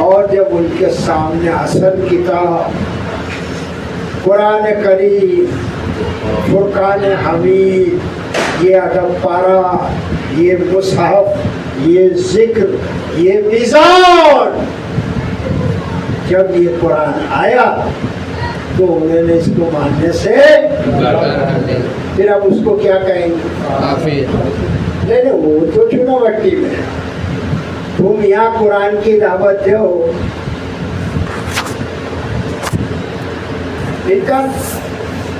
اور جب ان کے سامنے اصل کتاب قرآن کریم، فرقان حمید، یہ ادب پارا، یہ مصحف، یہ ذکر، یہ میزان، جب یہ قرآن آیا تو انہوں نے اس کو ماننے سے پھر اب اس کو کیا کہیں گے؟ نہیں وہ تو چنا بٹی میں، تم یہاں قرآن کی دعوت دو،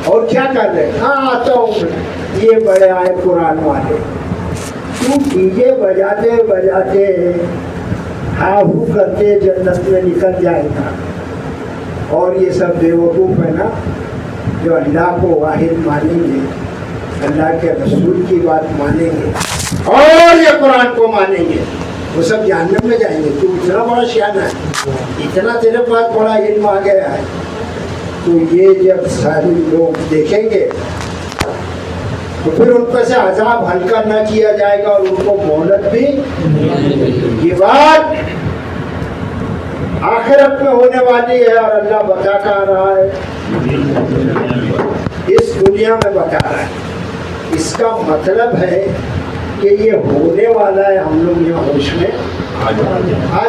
اور کیا کر رہے؟ ہاں آتا ہوں میں، یہ بڑے آئے قرآن والے، تو ڈیجے بجاتے بجاتے ہاہو کرتے جنت میں نکل جائے گا، اور یہ سب بے وقوف ہے نا جو اللہ کو واحد مانیں گے، اللہ کے رسول کی بات مانیں گے اور یہ قرآن کو مانیں گے، وہ سب جہنم میں جائیں گے۔ تو اتنا بڑا شان ہے، اتنا تیرے پاس بڑا علم آ گیا ہے، تو یہ جب سارے لوگ دیکھیں گے تو پھر ان پر سے عذاب ہلکا نہ کیا جائے گا اور ان کو مہلت بھی۔ یہ بات آخرت میں ہونے والی ہے اور اللہ بتا کر رہا ہے، اس دنیا میں بتا رہا ہے۔ اس کا مطلب ہے کہ یہ ہونے والا ہے، ہم لوگ یہاں ہوش میں آ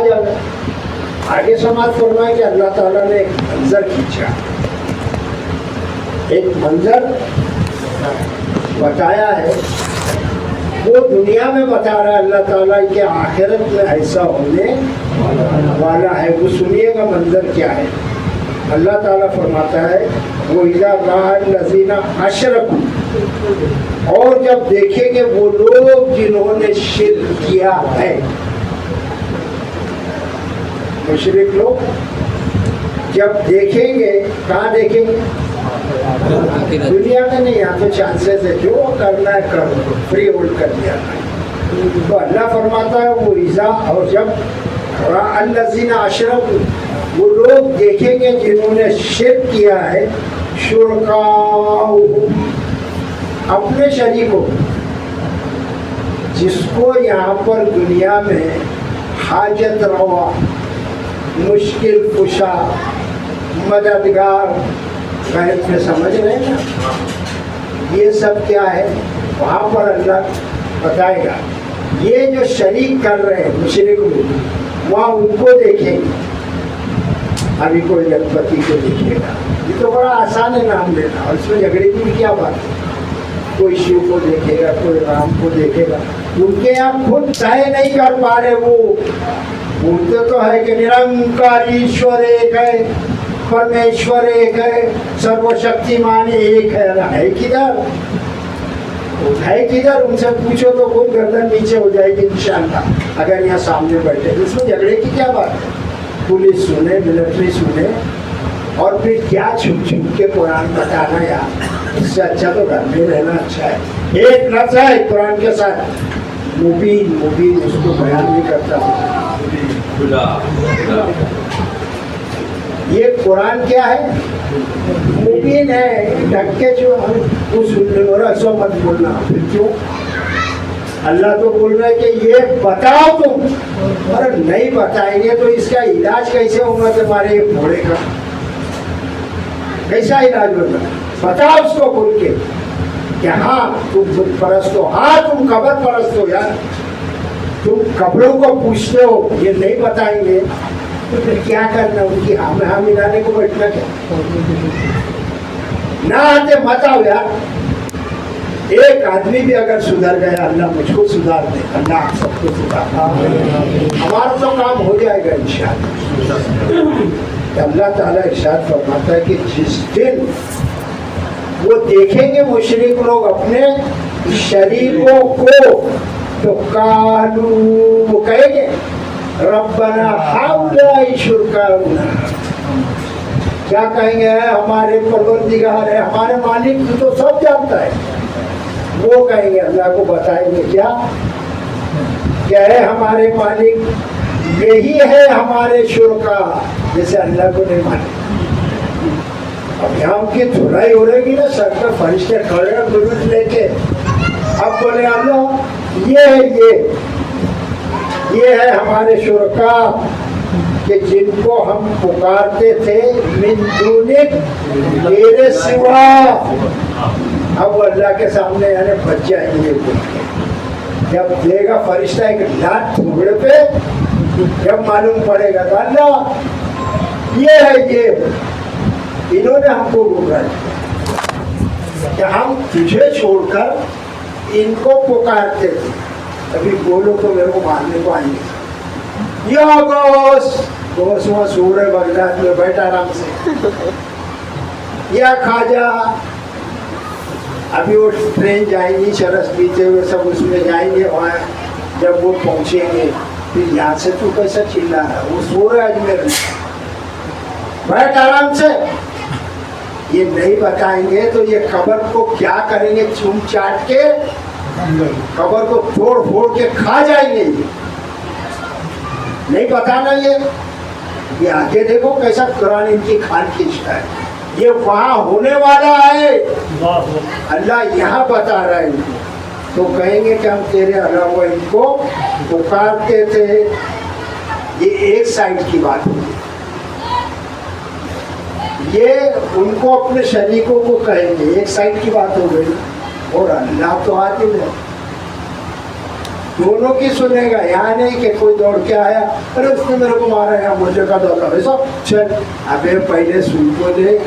جاؤ۔ آگے سماعت فرمائے کہ اللہ تعالیٰ نے ایک منظر کھینچا، ایک منظر بتایا ہے، وہ دنیا میں بتا رہا ہے اللہ تعالیٰ کہ آخرت میں ایسا ہونے والا ہے۔ وہ سنیے گا منظر کیا ہے۔ اللہ تعالیٰ فرماتا ہے وَإِذَا رَأَى الَّذِينَ أَشْرَكُوا، اور جب دیکھیں گے وہ لوگ جنہوں نے شرک کیا ہے، مشرک لوگ جب دیکھیں گے، کہاں دیکھیں گے؟ دنیا میں نہیں، یہاں تو چانسز ہے، جو کرنا ہے کر دو، فری ہولڈ کر دیا۔ تو اللہ فرماتا ہے وہ ایزا، اور جب الذین اشرکوا، وہ لوگ دیکھیں گے جنہوں نے شرک کیا ہے، شرکاؤہم، اپنے شریکوں، جس کو یہاں پر دنیا میں حاجت روا، مشکل کشا، مددگار، غیر میں سمجھ رہے ہیں نا، یہ سب کیا ہے وہاں پر اللہ بتائے گا۔ یہ جو شریک کر رہے ہیں مشرک لوگ، وہاں ان کو دیکھیں گے، ابھی کوئی گنپتی کو دیکھے گا، یہ تو بڑا آسان ہے نام لینا، اور اس میں جھگڑے کی بھی کیا بات ہے۔ کوئی شیو کو دیکھے گا، کوئی رام کو دیکھے گا، ان کے یہاں خود طے نہیں کر پا رہے، وہ بولتے تو ہے کہ نرنکار ایشور ایک ہے، پرمیشور ایک ہے، سرو شکتیمان ایک ہے، ہے کدھر؟ ہے کدھر؟ ان سے پوچھو تو خود گردن نیچے ہو جائے گی انشاءاللہ اگر یہاں سامنے بیٹھے۔ اس میں جھگڑے کی کیا بات ہے؟ پولیس سنے، ملٹری سنے، اور پھر کیا چھپ چھپ کے قرآن بتانا یار، اس سے اچھا تو گھر میں رہنا اچھا ہے۔ ایک لفظ ہے قرآن کے ساتھ مبین، مبین اس کو بیان نہیں کرتا ہوں۔ یہ قرآن کیا ہے؟ مبین ہے، ڈھک کے جو وہ سننے اور ایسا مت بولنا۔ پھر کیوں؟ اللہ تو بول رہا ہے کہ یہ بتاؤ تم، اور نہیں بتائیں گے تو اس کا علاج کیسے ہوگا تمہارے گھوڑے کا؟ کیسا علاج ہوگا؟ بتاؤ اس کو کھل کے کہ ہاں تم بت پرست ہو، ہاں تم قبر پرست ہو، یار تم قبروں کو پوچھتے ہو، یہ نہیں بتائیں گے تو پھر کیا کرنا؟ ان کی ہاں میں ہاں ملانے کو بیٹھنا کیا؟ نہ آتے مت آؤ یار۔ ایک آدمی بھی اگر سدھر گیا، اللہ مجھ کو سدھار دے، اللہ آپ سب کو سدھار، ہمارا تو کام ہو جائے گا انشاءاللہ۔ اللہ تعالیٰ ارشاد فرماتا ہے کہ جس دن وہ دیکھیں گے مشرک لوگ اپنے شریکوں کو، تو قالوا، وہ کہیں گے ربنا ہؤلاء شرکاؤنا، کیا کہیں گے؟ ہمارے پروردگار ہے، ہمارے مالک تو سب جانتا ہے۔ وہ کہیں گے، اللہ کو بتائیں گے کیا ہے ہمارے مالک، یہی ہے ہمارے شرکا، جیسے اللہ کو نہیں مانے۔ اب یہاں ان کی دھلائی ہو رہے گی نا، سر پہ فرشتے کھڑے ہیں گلوٹ لے کے، اب بولے اللہ یہ ہے ہمارے شرکا، کہ جن کو ہم پکارتے تھے من دونک تیرے سوا، اب اللہ کے سامنے یعنی بچ جائیں گے. جب دے گا فرشتہ ایک لات تھوڑے پہ، جب معلوم پڑے گا تو اللہ یہ ہے، یہ انہوں نے ہم کو روکا کہ ہم تجھے چھوڑ کر ان کو پکارتے تھے. ابھی بولو تو میرے کو مارنے کو آئیں گے. یا گوس گوس وہاں سو رہے بغداد میں بیٹھا آرام سے. یا خواجہ، ابھی وہ ٹرین جائیں گی شرس پیتے ہوئے سب اس میں جائیں گے. وہاں جب وہ پہنچیں گے پھر یہاں سے تو کیسا چلا رہا ہے، وہ سو رہے اجمیر میں، بیٹھ آرام سے. یہ نہیں بتائیں گے تو یہ قبر کو کیا کریں گے، چوم چاٹ کے قبر کو توڑ پھوڑ کے کھا جائیں گے. نہیں بتانا یہ آگے دیکھو کیسا قرآن ان کی کھال کھینچتا ہے. یہ وہاں ہونے والا ہے، اللہ یہاں بتا رہا ہے ان کو. تو کہیں گے کہ ہم تیرے علاوہ ان کو پکارتے تھے. یہ ایک سائڈ کی بات ہوگی. یہ ان کو اپنے شریکوں کو کہیں گے، ایک سائڈ کی بات ہو گئی. اور اللہ تو عادل ہے، دونوں کی سنے گا. یہاں نہیں کہ کوئی دوڑ کے آیا ارے اس نے میرے کو مارا ہے مجھے کا دوڑا ایسا. چل ابے پہلے سن کو دے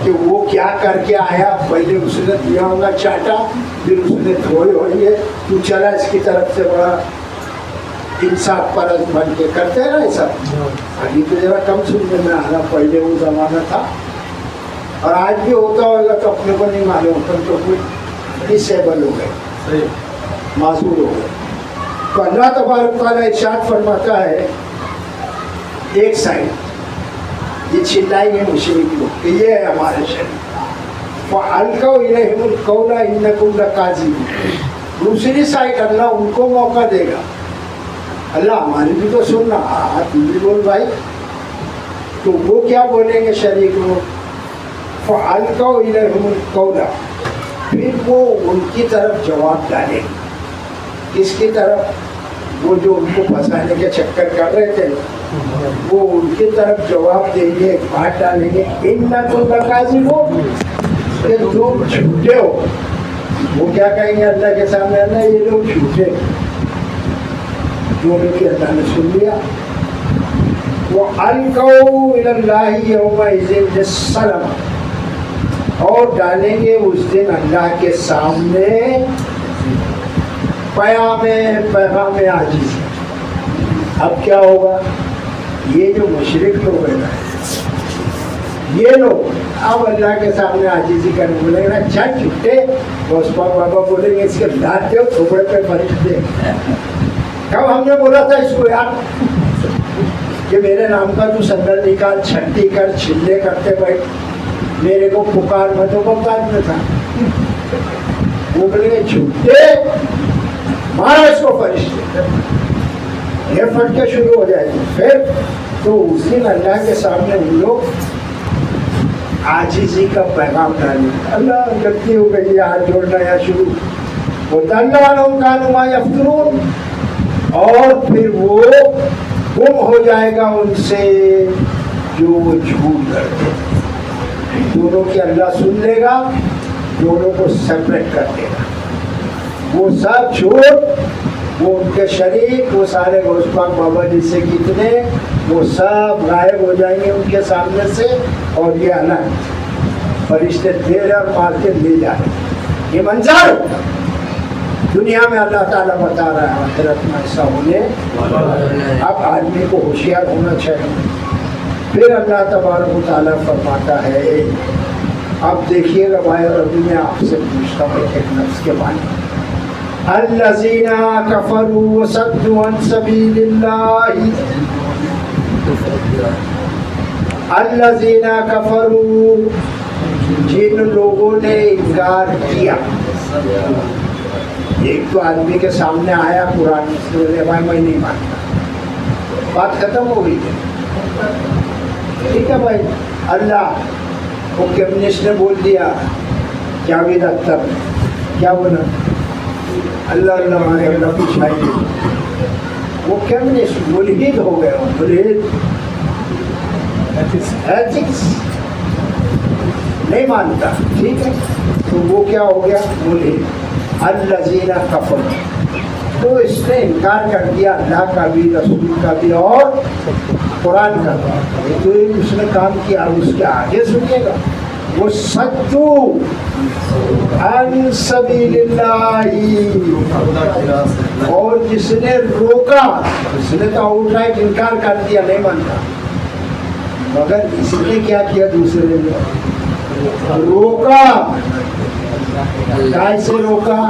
کہ وہ کیا کر کے آیا. پہلے اس نے دیا ہوگا چاٹا، پھر اس نے دھوئے ہوئی ہے، تو چلا اس کی طرف سے بڑا انصاف پرست بن کے کرتے ہیں نا ایسا. ابھی تو ذرا کم سننے میں آ رہا، پہلے وہ زمانہ تھا اور آج بھی ہوتا ہوگا تو اپنے کو نہیں معلوم. پر تو کچھ ڈسیبل ہو گئے، معذور ہو گئے. تو اللہ تبارک تعالیٰ ارشاد فرماتا ہے ایک سائڈ یہ چلائیں گے مشرک لوگ کہ یہ ہے ہمارے شریک، فَأَلْقَوْا إِلَيْهِمُ الْقَوْلَ إِنَّكُمْ لَكَاذِبُونَ. دوسری سائڈ اللہ ان کو موقع دے گا. اللہ ہماری بھی تو سننا، تم بھی بول بھائی. تو وہ کیا بولیں گے شریک لوگ، فَأَلْقَوْا إِلَيْهِمُ الْقَوْلَ، پھر وہ ان کی طرف جواب ڈالیں گے. کس کی طرف؟ وہ جو ان کو پھنسانے کے چکر کر رہے تھے وہ ان کی طرف جواب دیں گے، ایک بات ڈالیں گے انکم لکاذبون، کہ تم جھوٹے ہو. وہ کیا کہیں گے اللہ کے سامنے، اللہ یہ لوگ جھوٹے. دونوں کی اللہ نے سن لیا. وَأَلْقَوْا إِلَى اللَّهِ يَوْمَئِذٍ السَّلَمَ، اور ڈالیں گے اس دن اللہ کے سامنے پیغام عاجز. اب کیا ہوگا، یہ جو مشرک لوگ ہیں نا، یہ لوگ اب اللہ کے سامنے عاجزی کرنے بولیں گے نا، چل چھٹے. عثمان بابا بولیں گے اس کے دانت دے تھوڑے پہ فرشتے. کب ہم نے بولا تھا اس کو یار کہ میرے نام کا تو سندر نکال، چھٹی کر، چھلے کرتے بیٹھ، میرے کو پکار میں تو بکار میں تھا. وہ بولیں گے چھٹے مارا اس کو فرشتے، یہ پھٹ کے شروع ہو جائے گی. پھر تو اس دن اللہ کے سامنے ان لوگ عاجزی کا پیغام ڈالیں. اللہ غلطی ہو گئی، ہاتھ جوڑنا یا شروع ہوتا اللہ کانوا ما یفترون. اور پھر وہ گم ہو جائے گا ان سے جو وہ جھوٹ کرتے. دونوں کی اللہ سن لے گا، دونوں کو سیپریٹ کر دے گا. وہ سب جھوٹ، وہ ان کے شریک، وہ سارے غوث پاک بابا جی سے کتنے، وہ سب غائب ہو جائیں گے ان کے سامنے سے. اور یہ الگ فرشتے دیر اور مار کے لے جائیں. یہ منظر دنیا میں اللہ تعالیٰ بتا رہا ہے، آخرت میں ایسا ہونے. اب آدمی کو ہوشیار ہونا چاہیے. پھر اللہ تبارک و تعالیٰ فرماتا ہے، اب دیکھیے گا بھائی، اور ابھی میں آپ سے پوچھتا ہوں ایک نفس کے بارے میں. الذین کفروا وصدوا عن سبیل اللہ، الذین کفروا، جن لوگوں نے انکار کیا. ایک تو آدمی کے سامنے آیا قرآن سے بولے بھائی میں نہیں مانتا، بات ختم ہو گئی. ٹھیک ہے بھائی، اللہ وہ کمیونسٹ نے بول دیا جاوید اختر کیا بولا، اللہ اللہ ہمارے اللہ کی شاہی. وہ کمیونسٹ ملحد ہو گئے، ملحد ایتھکس نہیں مانتا، ٹھیک ہے، تو وہ کیا ہو گیا؟ ملحد۔ الذین کفروا، تو اس نے انکار کر دیا اللہ کا بھی، رسول کا بھی اور قرآن کا بھی۔ تو اس نے کام کیا، اس کے آگے سنیے گا، وہ سجو عن سبیل اللہ، اور جس نے روکا، اس نے تو آؤٹ رائٹ انکار کر دیا، نہیں مانتا، مگر اس نے کیا کیا؟ دوسرے نے روکا، کائے سے روکا؟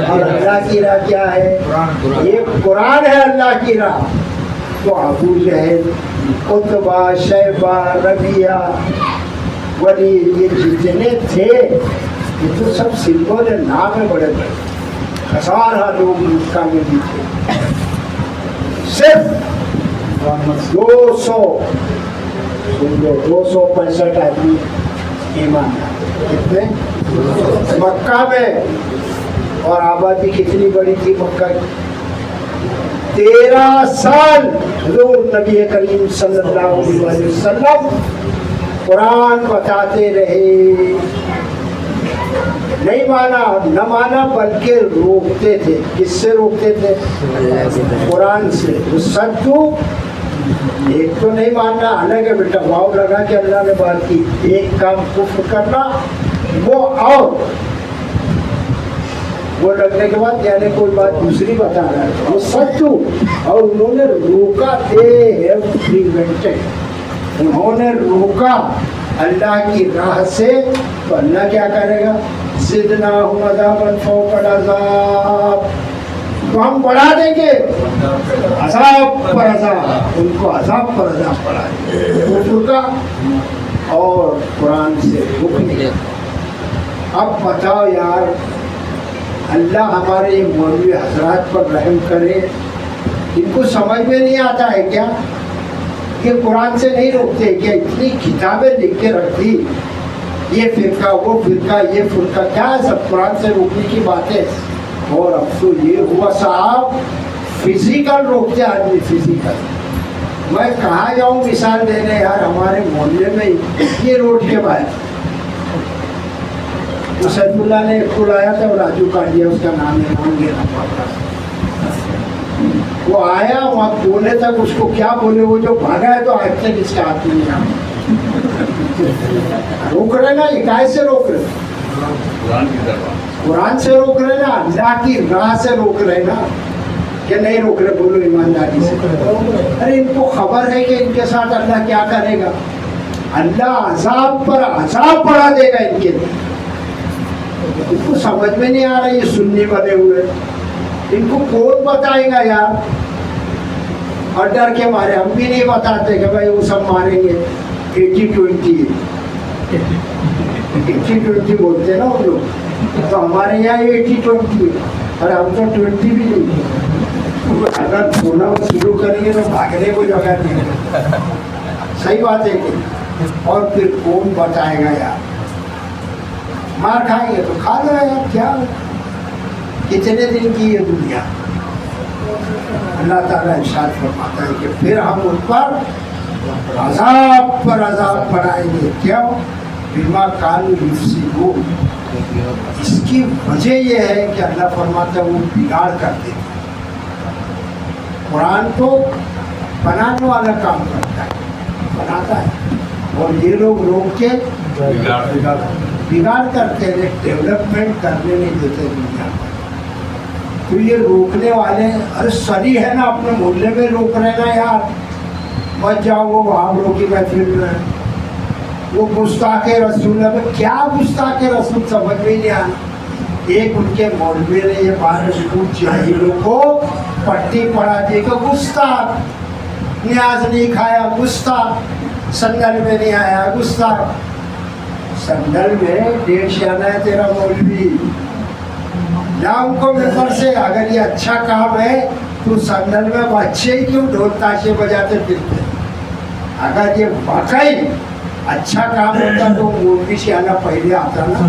اور اللہ کی راہ کیا ہے؟ یہ قرآن ہے اللہ کی راہ۔ تو ابو جہل، عتبہ، شیبہ، ربیعہ، ولید، یہ جتنے تھے یہ تو سب سمبل نام ہے، بڑے بڑے ہزارہ لوگ مکہ میں بھی تھے، صرف 265 آدمی ایمان لائے۔ کتنے؟ مکہ میں، اور آبادی کتنی بڑی تھی مکہ کی؟ 13 سال حضور نبی کریم صلی اللہ علیہ وسلم قرآن بتاتے رہے، نہیں مانا، نہ مانا بلکہ روکتے تھے۔ کس سے روکتے تھے؟ قرآن سے۔ سچو ایک تو نہیں ماننا الگ ہے بیٹا، واؤ لگا کہ اللہ نے بات کی، ایک کام کفر کرنا وہ، اور وہ لگنے کے بعد یعنی کوئی بات دوسری بتا رہا ہے، وہ سچو۔ اور انہوں نے روکا، انہوں نے روکا اللہ کی راہ سے، تو اللہ کیا کرے گا؟ زدناہم عذابا فوق العذاب، تو ہم بڑھا دیں گے عذاب پر عذاب، ان کو عذاب پر عذاب بڑھا دیں گے، کفر کا اور قرآن سے روکنے کا۔ اب بتاؤ یار، اللہ ہمارے مولوی حضرات پر رحم کرے، ان کو سمجھ میں نہیں آتا ہے کیا؟ یہ قرآن سے نہیں روکتے کیا؟ اتنی کتابیں لکھ کے رکھ دی، یہ فرقہ وہ فرقہ یہ فرقہ، کیا ہے سب قرآن سے روکنے کی باتیں؟ اور افسوس یہ ہوا صاحب، فزیکل روکتے آدمی، فزیکل۔ میں کہاں جاؤں مثال دینے یار، ہمارے محلے میں یہ روڈ کے باہر سیف اللہ نے ایک کو لایا تھا، راجو کاٹیا اس کا نام ہے، نام لینا پڑتا، وہ آیا وہاں بولے تک اس کو کیا بولے، وہ جو بھاگا ہے تو آج تک اس کے ہاتھ میں نہیں آیا۔ روک رہے نا، یہ کائے سے روک رہے؟ قرآن سے روک رہے نا، اللہ کی راہ سے روک رہے نا، کہ نہیں روک رہے؟ بولو ایمانداری سے۔ ارے ان کو خبر ہے کہ ان کے ساتھ اللہ کیا کرے گا؟ اللہ عذاب پر عذاب بڑھا دے گا ان کے لیے۔ ان کو سمجھ میں نہیں آ رہا، یہ سنی بنے ہوئے، ان کو کون بتائے گا یار؟ اور ڈر کے مارے ہم بھی نہیں بتاتے کہ بھائی وہ سب ماریں گے، 80-20 80-20 بولتے نا وہ لوگ، تو ہمارے یہاں 80-20، اور ہم تو 20 بھی نہیں۔ اگر سونا شروع کریں گے تو بھاگنے کو جگہ نہیں، صحیح بات ہے کہ؟ اور پھر کون بتائے گا یار؟ مار کھائیں گے تو کھا لو یار، کیا کتنے دن کی یہ دنیا؟ اللہ تعالیٰ ارشاد فرماتا ہے کہ پھر ہم ان پر عذاب پر عذاب بڑھائیں گے، کیا؟ بما کانوا یفسقون۔ اس کی وجہ یہ ہے کہ اللہ فرماتا ہے وہ بگاڑ کرتے ہیں، قرآن کو بنانے والا کام کرتا ہے، بناتا ہے، اور یہ لوگ روک کے بگاڑ کرتے ہیں، ڈیولپمنٹ کرنے نہیں دیتے دنیا میں۔ تو یہ روکنے والے، ارے سری ہے نا اپنے محلے میں روک رہے نا یار، مت جاؤ وہ وہاں روکی محفل میں، وہ گستاخ رسول ہے، کیا گستاخ رسول سمجھ میں نہیں آنا۔ ایک ان کے مولوی نے یہ بات کچھ جاہلوں کو پٹی پڑھا دی کہ گستاخ، نیاز نہیں کھایا گستاخ، سندل میں نہیں آیا گستاخ۔ سندل میں 1.5 آنا ہے تیرا مولوی، یا ان کو ممبر سے، اگر یہ اچھا کام ہے تو سندل میں بچے ہی کیوں ڈھول تاشے بجاتے پھرتے؟ اگر یہ واقعی اچھا کام ہوتا تو مولوی سے آنا پہلے آتا نا،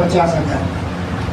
50,000,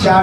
4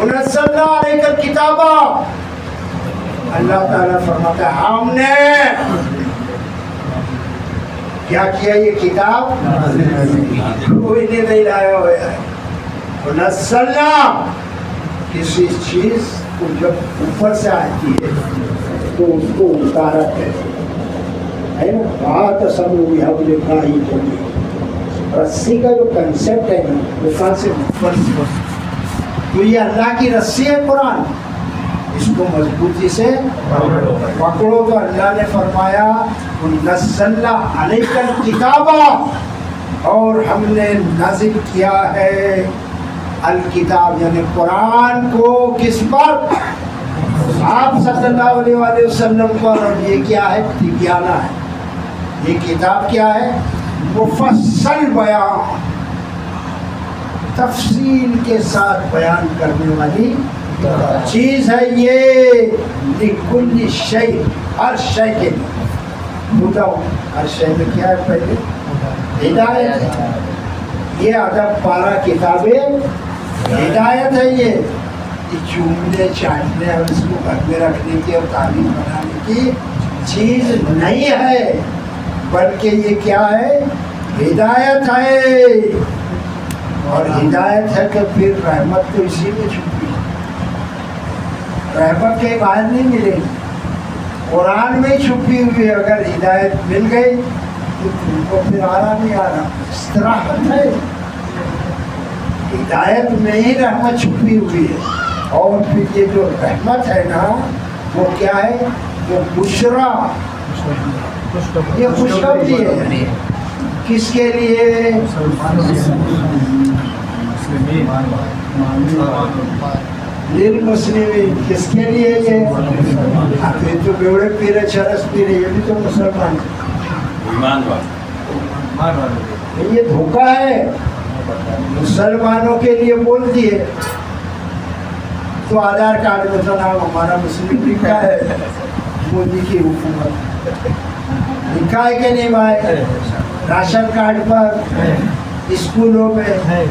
منزلنا علیک الکتاب، اللہ تعالیٰ فرماتا ہے ہم نے کیا کیا، یہ کتاب کوئی نے نہیں لایا ہوا ہے. منزلنا کسی چیز کو جب اوپر سے آتی ہے تو اس کو اتارا کہتے ہے نا. بات سب ہوئی حبل کاہی ہوگی، رسی کا جو کنسیپٹ ہے نا وہ کہاں سے اوپر سے، تو یہ اللہ کی رسی ہے قرآن، اس کو مضبوطی سے پکڑو. تو اللہ نے فرمایا نزلنا علیک الکتاب، اور ہم نے نازل کیا ہے الکتاب یعنی قرآن کو کس پر، آپ صلی اللہ علیہ وآلہ وسلم پر. اور یہ کیا ہے، تبیانہ ہے. یہ کتاب کیا ہے، مفصل بیان، تفصیل کے ساتھ بیان کرنے والی چیز ہے یہ. لکل شیء، ہر شے کے لیے ہدا، ہر شے میں کیا ہے، پہلے ہدایت ہے. یہ ادب پارہ کتابیں ہدایت ہے. یہ چومنے چاٹنے اور اس کو گھر میں رکھنے کی اور تعلیم بنانے کی چیز نہیں ہے، بلکہ یہ کیا ہے، ہدایت ہے. اور ہدایت ہے کہ پھر رحمت تو اسی میں چھپی ہے، رحمت کے باہر نہیں ملے گی، قرآن میں چھپی ہوئی. اگر ہدایت مل گئی تو تم کو پھر آرام ہی آرام، استراحت ہے. ہدایت میں ہی رحمت چھپی ہوئی ہے. اور پھر یہ جو رحمت ہے نا وہ کیا ہے، جو بشرا، یہ خوشخبری ہے. کس کے لیے، للمسلمین. کس کے لیے یہ تو بیوڑے پیرے چرس پیرے، یہ بھی تو مسلمان ہیں. یہ دھوکہ ہے، مسلمانوں کے لیے بول دیے تو آدھار کارڈ میں تو نام ہمارا مسلم لکھا ہے، مودی کی حکومت لکھا ہے کہ نہیں بھائی، راشن کارڈ پر، اسکولوں میں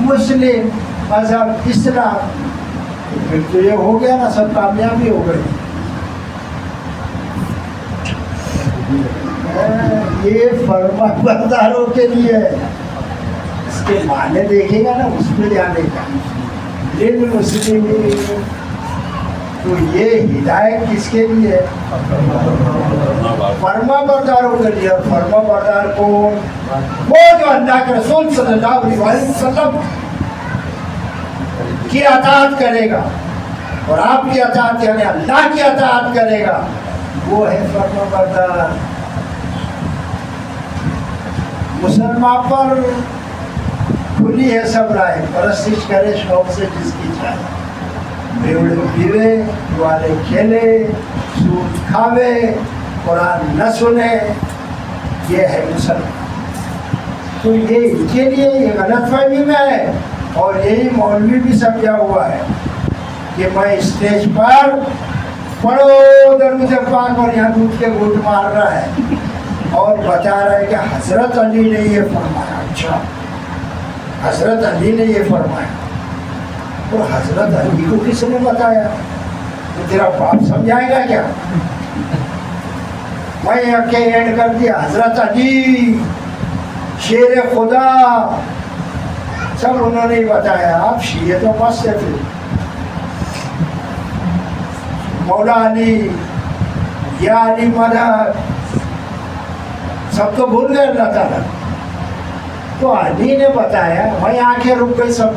مسلم مذہب اسلام. پھر تو یہ ہو گیا نا، سب کامیابی ہو گئی. یہ فرما برداروں کے لیے ہے. اس کے معنی دیکھے گا نا، اس میں جانے کا للمسلمین. تو یہ ہدایت کس کے لیے، فرما برداروں کے لیے. اور فرما بردار کون، وہ جو اللہ کے رسول صلی اللہ علیہ وسلم کی اطاعت کرے گا، اور آپ کی اطاعت یعنی اللہ کی اطاعت کرے گا، وہ ہے فرما بردار. مسلمان پر کھلی ہے سب رائے، پرستش کرے شوق سے جس کی چاہے، بیوڑے پیوے، والے کھیلے، سود کھاوے، قرآن نہ سنے، یہ ہے مسلمان. تو یہ ان کے لیے یہ غلط فہمی میں ہے. اور یہی مولوی بھی سمجھا ہوا ہے کہ میں اسٹیج پر پڑھو درود پاک اور یہاں دودھ کے گھونٹ مار رہا ہے اور بتا رہا ہے کہ حضرت علی نے یہ فرمایا. اچھا حضرت علی نے یہ فرمایا، تو حضرت علی کو کس نے بتایا؟ تو تیرا باپ سمجھائے گا کیا؟ میں آکے اینڈ کر دیا حضرت علی شیر خدا، سب انہوں نے بتایا. آپ شیعہ تو مست ہے، پھر مولا علی، یا علی مدد، سب تو بھول گئے اللہ تعالیٰ. تو علی نے بتایا، میں آنکھیں رک گئی سب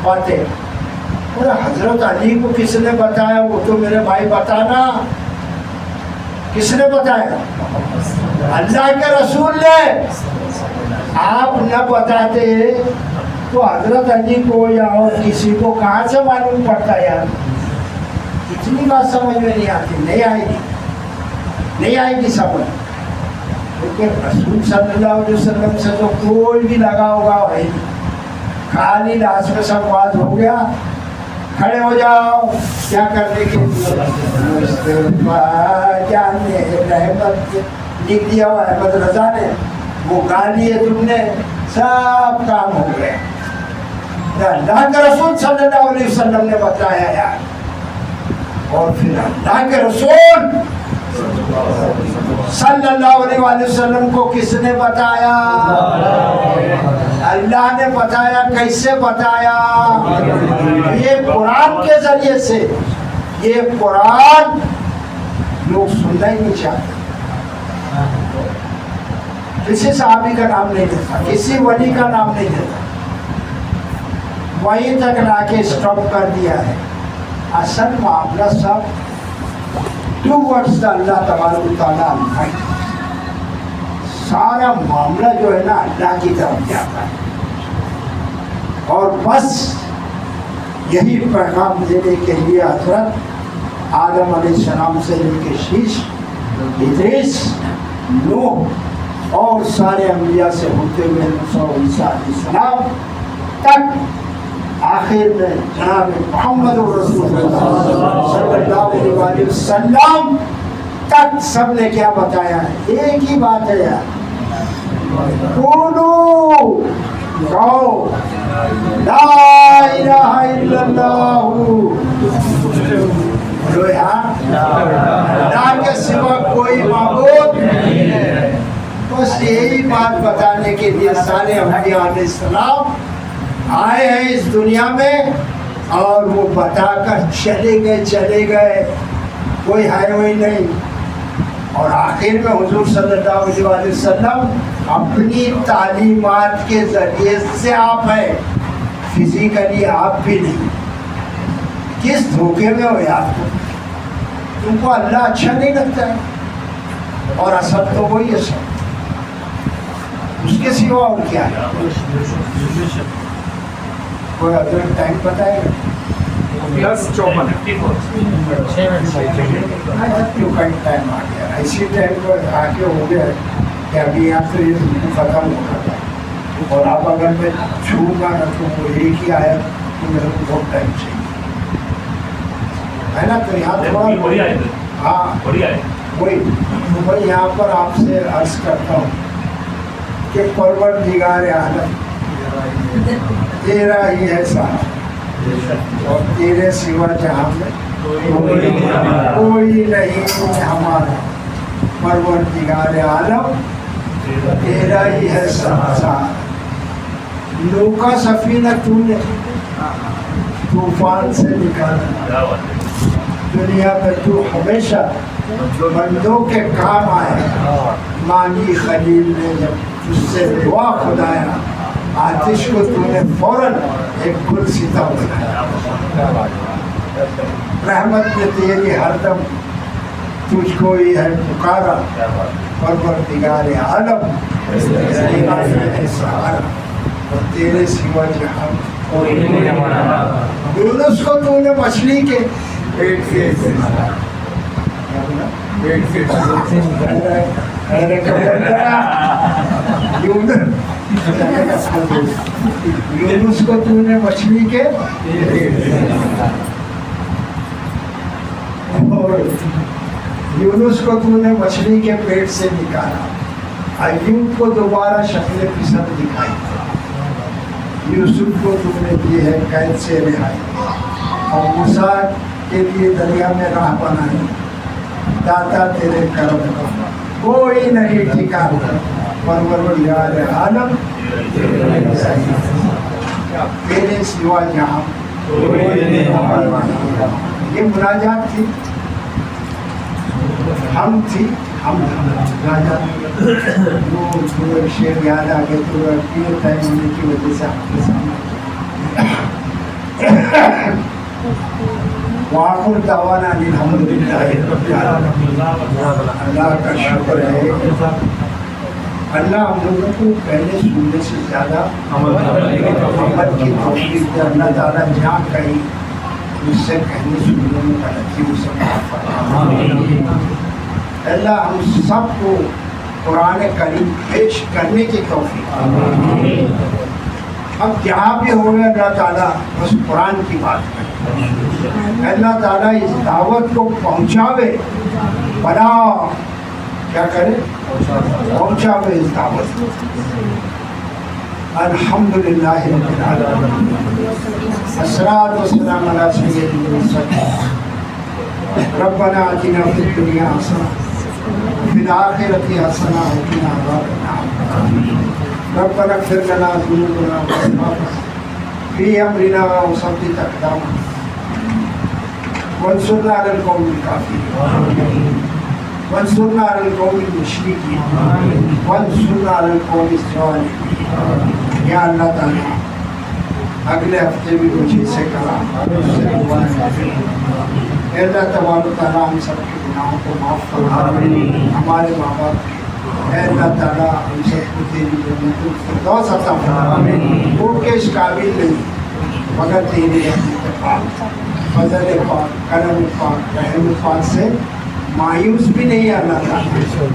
باتیں. اور حضرت علی کو کس نے بتایا؟ وہ تو میرے بھائی بتانا، کس نے بتایا؟ اللہ کے رسول نے. آپ نہ بتاتے تو حضرت علی کو یا اور کسی کو کہاں سے معلوم پڑتا یار؟ اتنی بات سمجھ میں نہیں آتی، نہیں آئے گی سمجھ. کیونکہ رسول صلی اللہ علیہ وسلم سے تو کوئی بھی لگا ہوگا ہے نہیں. خالی لاس میں سب بات ہو گیا، کھڑے ہو جاؤ، کیا کرنے کے جانے رحمت لکھ دیا ہوا احمد رضا نے، وہ گا لیے تم نے، سب کام ہو گئے. اللہ کے رسول صلی اللہ علیہ وسلم نے بتایا یار. اور پھر اللہ کے رسول صلی اللہ علیہ وسلم کو کس نے بتایا؟ اللہ نے بتایا. کیسے بتایا؟ یہ قرآن کے ذریعے سے. یہ قرآن لوگ سننا ہی نہیں چاہتے. کسی صحابی کا نام نہیں لیتا, کسی ولی کا نام نہیں لیتا, وہیں تک لا کے اسٹاپ کر دیا ہے. اصل معاملہ سب ٹوورڈز اللہ تبارک و تعالیٰ. سارا معاملہ جو ہے نا اللہ کی طرف جاتا ہے. اور بس یہی پیغام دینے کے لیے حضرت آدم علیہ السلام سے لے کے شیش, ادریس, نوح اور سارے انبیاء سے ہوتے ہوئے عیسیٰ علیہ السلام تک آخر میں جناب محمد رسول اللہ صلی اللہ علیہ وسلم تک سب نے کیا بتایا ہے؟ ایک ہی بات ہے یار. قولوا کہو لا الہ الا اللہ, بولو یار اللہ کے سوا کوئی معبود نہیں ہے. بس یہی بات بتانے کے لیے سارے انبیاء علیہ السلام آئے ہیں اس دنیا میں, اور وہ بتا کر چلے گئے. کوئی ہے وہی نہیں. اور آخر میں حضور صلی اللہ علیہ وسلم اپنی تعلیمات کے ذریعے سے آپ ہیں, فزیکلی آپ بھی نہیں. کس دھوکے میں ہو یار؟ تم کو اللہ اچھا نہیں لگتا ہے, اور اصل تو وہی ہے سب. اس کے سوا اور کیا ہے؟ کوئی ادھر ٹائم بتائے گا؟ 10:54 ٹائم آ گیا. اسی ٹائم پر آ کے ہو گیا کہ ابھی یہاں سے یہ ختم ہو رہا ہے. اور اب اگر میں چھوؤں گا نا تو وہ ایک ہی آیا تو میرے کو بہت ٹائم چاہیے ہے نا. تو یہاں تھوڑا ہاں وہی یہاں پر آپ سے عرض کرتا ہوں کہ پروردگار عالم تیرا ہی ہے سارا, اور تیرے سوا جہاں میں کوئی نہیں ہمارا. پروردگار عالم تیرا ہی ہے سارا. نوح کا سفینہ تو نے طوفان سے نکالا. دنیا میں تو ہمیشہ بندوں کے کام آئے. مانی خلیل نے جب تجھ سے دعا خدایا, آتش کو تو نے فوراً ایک گل سیتا بنایا. رحمت نے تیری ہر دم تجھ کو ہی ہے پکارا. پروردگار عالم تیرا ہے سہارا, اور تیرے سوا جہاں کوئی نہیں ہمارا. یونس کو تو نے مچھلی کے پیٹ سے یونس کو تو نے مچھلی کے یونس کو تو نے مچھلی کے پیٹ سے نکالا. ایوب کو دوبارہ شکل فسد دکھائی. یوسف کو تم نے دی ہے قید سے رہائی. اور موسیٰ کے لیے دریا میں راہ بنائی. داتا تیرے کرم کا کوئی نہیں ٹھکانا. پروردگار عالم تیرے سوا جہاں یہ مناجات تھی. ہم تھی ہم مناجات. وہ شعر یاد آ گئے تو پیر ٹائم ہونے کی وجہ سے آپ کے سامنے وآخر دعوانا الحمدللہ رب العالمین. اللہ کا شکر ہے اللہ ہم لوگوں کو پہلے سننے سے زیادہ عمل کی توفیق دے. اللہ تعالیٰ جہاں کہیں مجھ سے کہنے سننے میں غلطی ہو سکتی. اللہ ہم سب کو قرآن کریم پیش کرنے کی توفیق. ہم جہاں بھی ہوئے اللہ تعالیٰ بس قرآن کی بات کریں. اللہ تعالیٰ اس دعوت کو پہنچاوے. بنا کیا کرے؟ پہنچاوے اس دعوت کو. الحمد للہ رب العالمین الصلاۃ والسلام علی سید المرسلین ربنا آتنا فی الدنیا حسنہ وفی الآخرۃ حسنہ وقنا عذاب النار ربنا اغفر لنا ذنوبنا واسرافنا فی امرنا وثبت اقدامنا وانصرنا علی القوم الکافرین وانصرنا علی القوم المشرکین وانصرنا علی القوم الظالمین۔ یا اللہ تعالیٰ اگلے ہفتے بھی کچھ حصے کرا اے اللہ تبارک و تعالیٰ ہم سب کے گناہوں کو معاف فرما، ہمارے ماں باپ اے اللہ تعالیٰ ہم سب کو تیری جنت الفردوس عطا فرما، وہ کے اس قابل نہیں مگر تیری رحمت پاک، فضل پاک، کرم پاک، رحم پاک سے مایوس بھی نہیں ہے اللہ تعالیٰ۔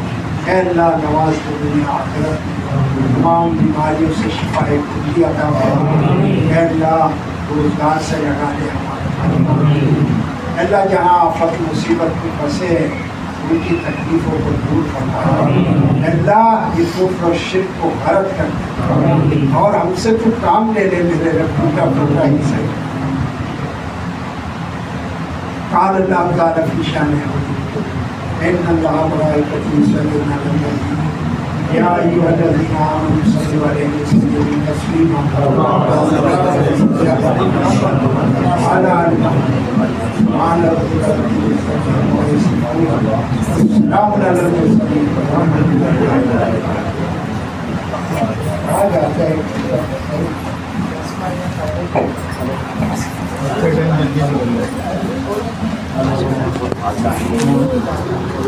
اے اللہ نواز کو دنیا آخرت تمام بیماریوں سے شفا کلی عطا فرما، اے اللہ روزگار سے لگا دے ہمارے، اے اللہ جہاں آفت مصیبت میں پھنسے ان کی تکلیفوں کو دور فرما، اے اللہ یہ کفر و شرک کو غرق کر دے اور ہم سے تو کام لے لے میرے رب، ٹوٹا ٹوٹا ہی صحیح۔ قال اللہ تعالیٰ فی شانہ ان اللہ ملائکتہ یصلون علی النبی یا ایھا الذین آمنوا صلوا علیہ وسلموا تسلیما علی سبحان ربک رب العزۃ عما یصفون سلام علی المرسلین والحمد للہ رب العالمین۔